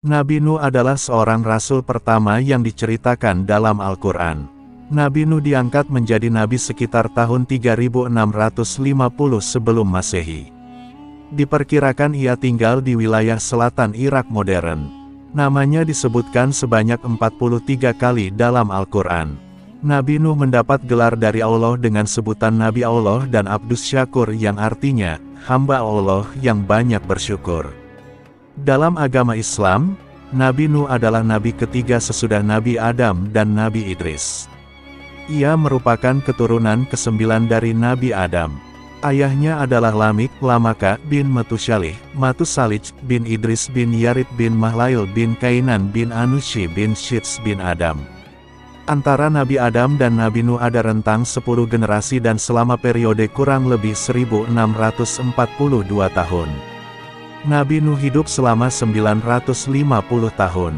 Nabi Nuh adalah seorang rasul pertama yang diceritakan dalam Al-Quran. Nabi Nuh diangkat menjadi nabi sekitar tahun 3650 sebelum Masehi. Diperkirakan ia tinggal di wilayah selatan Irak modern. Namanya disebutkan sebanyak 43 kali dalam Al-Quran. Nabi Nuh mendapat gelar dari Allah dengan sebutan Nabi Allah dan Abdus Syakur yang artinya, hamba Allah yang banyak bersyukur. Dalam agama Islam, Nabi Nuh adalah nabi ketiga sesudah Nabi Adam dan Nabi Idris. Ia merupakan keturunan ke-9 dari Nabi Adam. Ayahnya adalah Lamik, Lamaka bin Matusyalih, Matusalij bin Idris bin Yarid bin Mahlail bin Kainan bin Anushi bin Syits bin Adam. Antara Nabi Adam dan Nabi Nuh ada rentang 10 generasi dan selama periode kurang lebih 1642 tahun. Nabi Nuh hidup selama 950 tahun.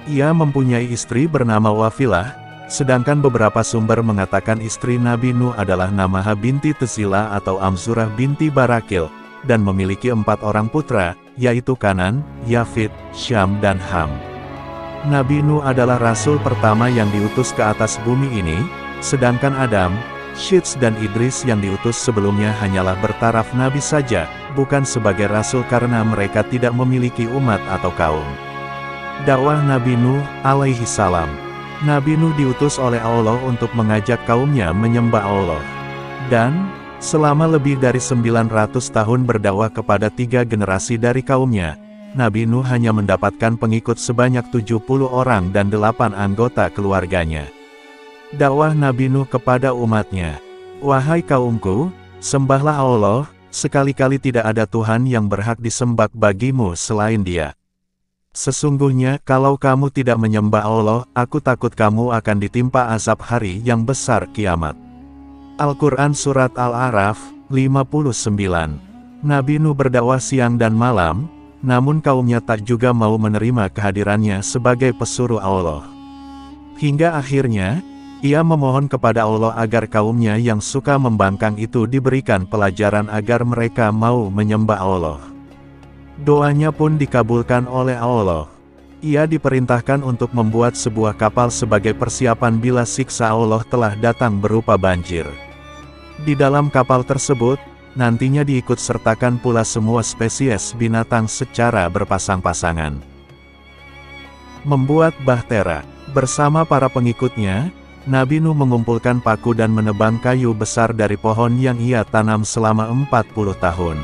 Ia mempunyai istri bernama Wafilah, sedangkan beberapa sumber mengatakan istri Nabi Nuh adalah Namaha binti Tezila atau Amzurah binti Barakil, dan memiliki 4 orang putra, yaitu Kanan, Yafid, Syam dan Ham. Nabi Nuh adalah rasul pertama yang diutus ke atas bumi ini, sedangkan Adam, Syits dan Idris yang diutus sebelumnya hanyalah bertaraf nabi saja, bukan sebagai rasul karena mereka tidak memiliki umat atau kaum. Dakwah Nabi Nuh alaihi salam. Nabi Nuh diutus oleh Allah untuk mengajak kaumnya menyembah Allah. Dan, selama lebih dari 900 tahun berdakwah kepada 3 generasi dari kaumnya, Nabi Nuh hanya mendapatkan pengikut sebanyak 70 orang dan 8 anggota keluarganya. Dakwah Nabi Nuh kepada umatnya. Wahai kaumku, sembahlah Allah, sekali-kali tidak ada Tuhan yang berhak disembah bagimu selain Dia. Sesungguhnya kalau kamu tidak menyembah Allah, aku takut kamu akan ditimpa azab hari yang besar kiamat. Al-Quran Surat Al-A'raf, 59. Nabi Nuh berdakwah siang dan malam, namun kaumnya tak juga mau menerima kehadirannya sebagai pesuruh Allah. Hingga akhirnya, ia memohon kepada Allah agar kaumnya yang suka membangkang itu diberikan pelajaran agar mereka mau menyembah Allah. Doanya pun dikabulkan oleh Allah. Ia diperintahkan untuk membuat sebuah kapal sebagai persiapan bila siksa Allah telah datang berupa banjir. Di dalam kapal tersebut, nantinya diikut sertakan pula semua spesies binatang secara berpasang-pasangan. Membuat bahtera. Bersama para pengikutnya, Nabi Nuh mengumpulkan paku dan menebang kayu besar dari pohon yang ia tanam selama 40 tahun.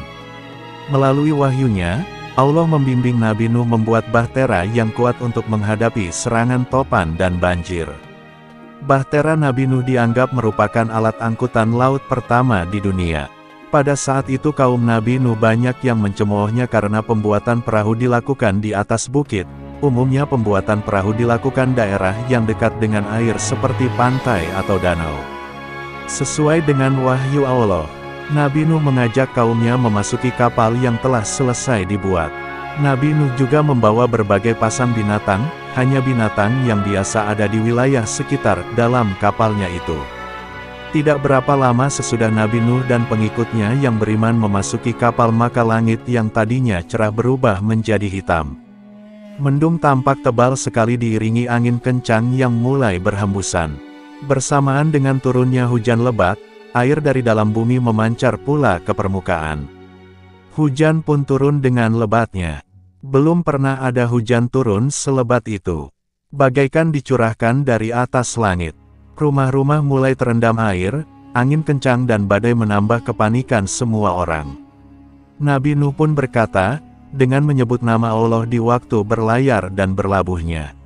Melalui wahyunya, Allah membimbing Nabi Nuh membuat bahtera yang kuat untuk menghadapi serangan topan dan banjir. Bahtera Nabi Nuh dianggap merupakan alat angkutan laut pertama di dunia. Pada saat itu kaum Nabi Nuh banyak yang mencemoohnya karena pembuatan perahu dilakukan di atas bukit. Umumnya pembuatan perahu dilakukan daerah yang dekat dengan air seperti pantai atau danau. Sesuai dengan wahyu Allah, Nabi Nuh mengajak kaumnya memasuki kapal yang telah selesai dibuat. Nabi Nuh juga membawa berbagai pasang binatang, hanya binatang yang biasa ada di wilayah sekitar dalam kapalnya itu. Tidak berapa lama sesudah Nabi Nuh dan pengikutnya yang beriman memasuki kapal maka langit yang tadinya cerah berubah menjadi hitam. Mendung tampak tebal sekali diiringi angin kencang yang mulai berhembusan. Bersamaan dengan turunnya hujan lebat, air dari dalam bumi memancar pula ke permukaan. Hujan pun turun dengan lebatnya. Belum pernah ada hujan turun selebat itu. Bagaikan dicurahkan dari atas langit. Rumah-rumah mulai terendam air, angin kencang dan badai menambah kepanikan semua orang. Nabi Nuh pun berkata, dengan menyebut nama Allah di waktu berlayar dan berlabuhnya.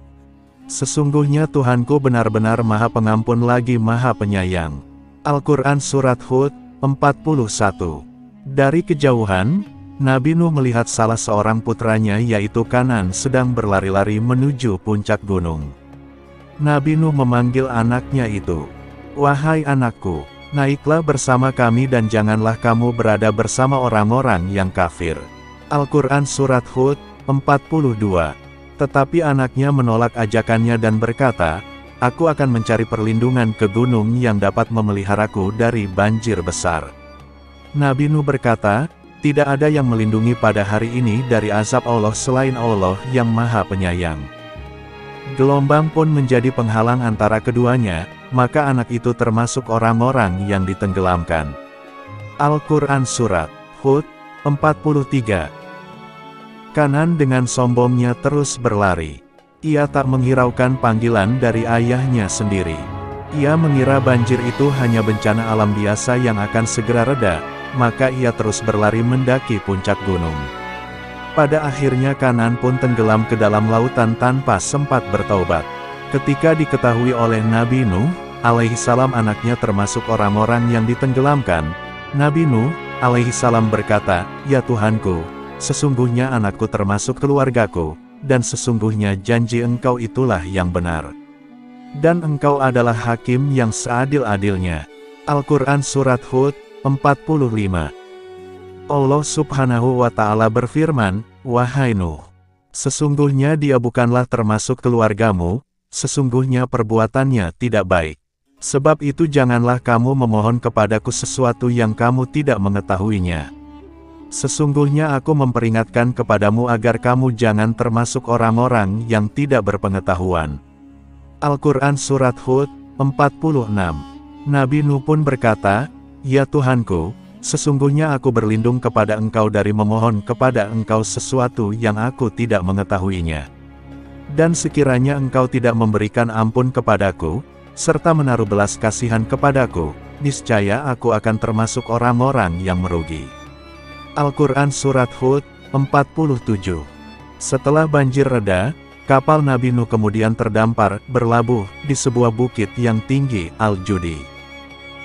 Sesungguhnya Tuhanku benar-benar Maha Pengampun lagi Maha Penyayang. Al-Quran Surat Hud, 41. Dari kejauhan, Nabi Nuh melihat salah seorang putranya yaitu Kanan sedang berlari-lari menuju puncak gunung. Nabi Nuh memanggil anaknya itu. Wahai anakku, naiklah bersama kami dan janganlah kamu berada bersama orang-orang yang kafir. Al-Quran Surat Hud, 42. Tetapi anaknya menolak ajakannya dan berkata, Aku akan mencari perlindungan ke gunung yang dapat memeliharaku dari banjir besar. Nabi Nuh berkata, Tidak ada yang melindungi pada hari ini dari azab Allah selain Allah yang Maha Penyayang. Gelombang pun menjadi penghalang antara keduanya, maka anak itu termasuk orang-orang yang ditenggelamkan. Al-Quran Surat Hud 43. Kanan dengan sombongnya terus berlari. Ia tak menghiraukan panggilan dari ayahnya sendiri. Ia mengira banjir itu hanya bencana alam biasa yang akan segera reda, maka ia terus berlari mendaki puncak gunung. Pada akhirnya Kanan pun tenggelam ke dalam lautan tanpa sempat bertaubat. Ketika diketahui oleh Nabi Nuh, alaihissalam anaknya termasuk orang-orang yang ditenggelamkan, Nabi Nuh, alaihissalam berkata, "Ya Tuhanku, sesungguhnya anakku termasuk keluargaku, dan sesungguhnya janji Engkau itulah yang benar. Dan Engkau adalah hakim yang seadil-adilnya." Al-Quran Surat Hud 45. Allah Subhanahu wa Ta'ala berfirman, "Wahai Nuh, sesungguhnya dia bukanlah termasuk keluargamu, sesungguhnya perbuatannya tidak baik. Sebab itu janganlah kamu memohon kepadaku sesuatu yang kamu tidak mengetahuinya. Sesungguhnya aku memperingatkan kepadamu agar kamu jangan termasuk orang-orang yang tidak berpengetahuan." Al-Quran Surat Hud 46. Nabi Nuh pun berkata, "Ya Tuhanku, sesungguhnya aku berlindung kepada Engkau dari memohon kepada Engkau sesuatu yang aku tidak mengetahuinya. Dan sekiranya Engkau tidak memberikan ampun kepadaku, serta menaruh belas kasihan kepadaku, niscaya aku akan termasuk orang-orang yang merugi." Al-Quran Surat Hud 47. Setelah banjir reda, kapal Nabi Nuh kemudian terdampar, berlabuh, di sebuah bukit yang tinggi, Al-Judi.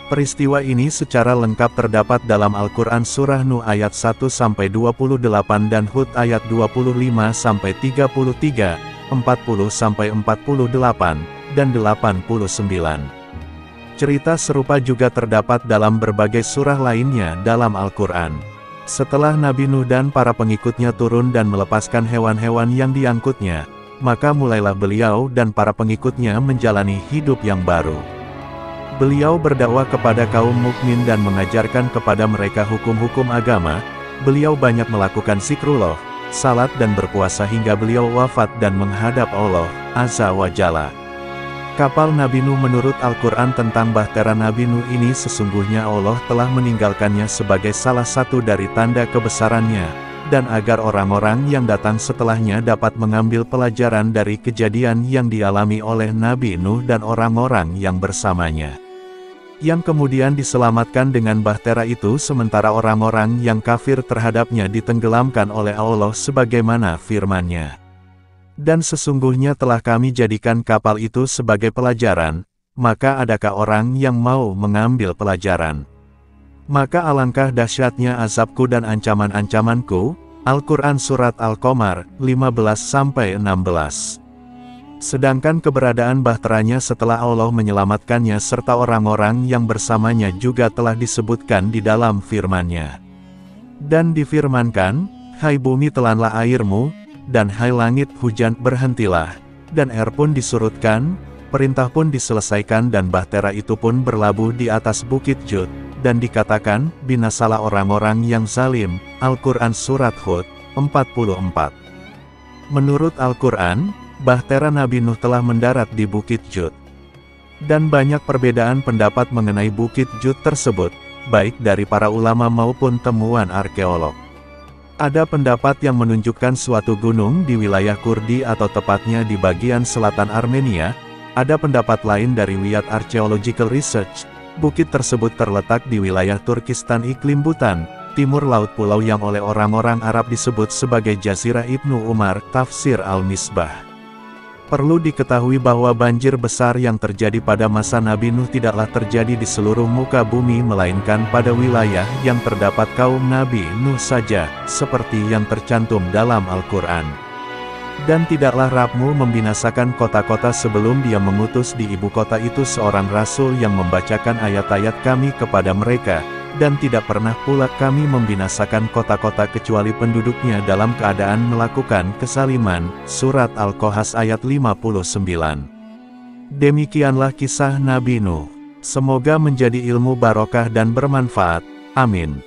Peristiwa ini secara lengkap terdapat dalam Al-Quran Surah Nuh ayat 1-28 dan Hud ayat 25-33, 40-48, dan 89. Cerita serupa juga terdapat dalam berbagai surah lainnya dalam Al-Quran. Setelah Nabi Nuh dan para pengikutnya turun dan melepaskan hewan-hewan yang diangkutnya, maka mulailah beliau dan para pengikutnya menjalani hidup yang baru. Beliau berdakwah kepada kaum mukmin dan mengajarkan kepada mereka hukum-hukum agama. Beliau banyak melakukan zikrullah, salat dan berpuasa hingga beliau wafat dan menghadap Allah Azza wa Jalla. Kapal Nabi Nuh menurut Al-Quran tentang bahtera Nabi Nuh ini sesungguhnya Allah telah meninggalkannya sebagai salah satu dari tanda kebesarannya, dan agar orang-orang yang datang setelahnya dapat mengambil pelajaran dari kejadian yang dialami oleh Nabi Nuh dan orang-orang yang bersamanya, yang kemudian diselamatkan dengan bahtera itu sementara orang-orang yang kafir terhadapnya ditenggelamkan oleh Allah sebagaimana firman-Nya. Dan sesungguhnya telah kami jadikan kapal itu sebagai pelajaran, maka adakah orang yang mau mengambil pelajaran? Maka alangkah dahsyatnya azabku dan ancaman-ancamanku. Al-Quran Surat Al-Qamar 15-16. Sedangkan keberadaan bahteranya setelah Allah menyelamatkannya serta orang-orang yang bersamanya juga telah disebutkan di dalam firman-Nya. Dan difirmankan, "Hai bumi telanlah airmu, dan hai langit hujan berhentilah." Dan air pun disurutkan, perintah pun diselesaikan dan bahtera itu pun berlabuh di atas bukit Jud, dan dikatakan, binasalah orang-orang yang zalim. Al-Quran Surat Hud 44. Menurut Al-Quran, bahtera Nabi Nuh telah mendarat di bukit Jud. Dan banyak perbedaan pendapat mengenai bukit Jud tersebut, baik dari para ulama maupun temuan arkeolog. Ada pendapat yang menunjukkan suatu gunung di wilayah Kurdi atau tepatnya di bagian selatan Armenia. Ada pendapat lain dari Wiyad Archaeological Research. Bukit tersebut terletak di wilayah Turkistan iklim Butan, timur laut pulau yang oleh orang-orang Arab disebut sebagai Jazirah Ibnu Umar, Tafsir Al-Misbah. Perlu diketahui bahwa banjir besar yang terjadi pada masa Nabi Nuh tidaklah terjadi di seluruh muka bumi melainkan pada wilayah yang terdapat kaum Nabi Nuh saja, seperti yang tercantum dalam Al-Quran. Dan tidaklah Rabb-Mu membinasakan kota-kota sebelum Dia mengutus di ibu kota itu seorang rasul yang membacakan ayat-ayat Kami kepada mereka, dan tidak pernah pula Kami membinasakan kota-kota kecuali penduduknya dalam keadaan melakukan kesaliman. Surat Al-Qahas ayat 59. Demikianlah kisah Nabi Nuh. Semoga menjadi ilmu barokah dan bermanfaat. Amin.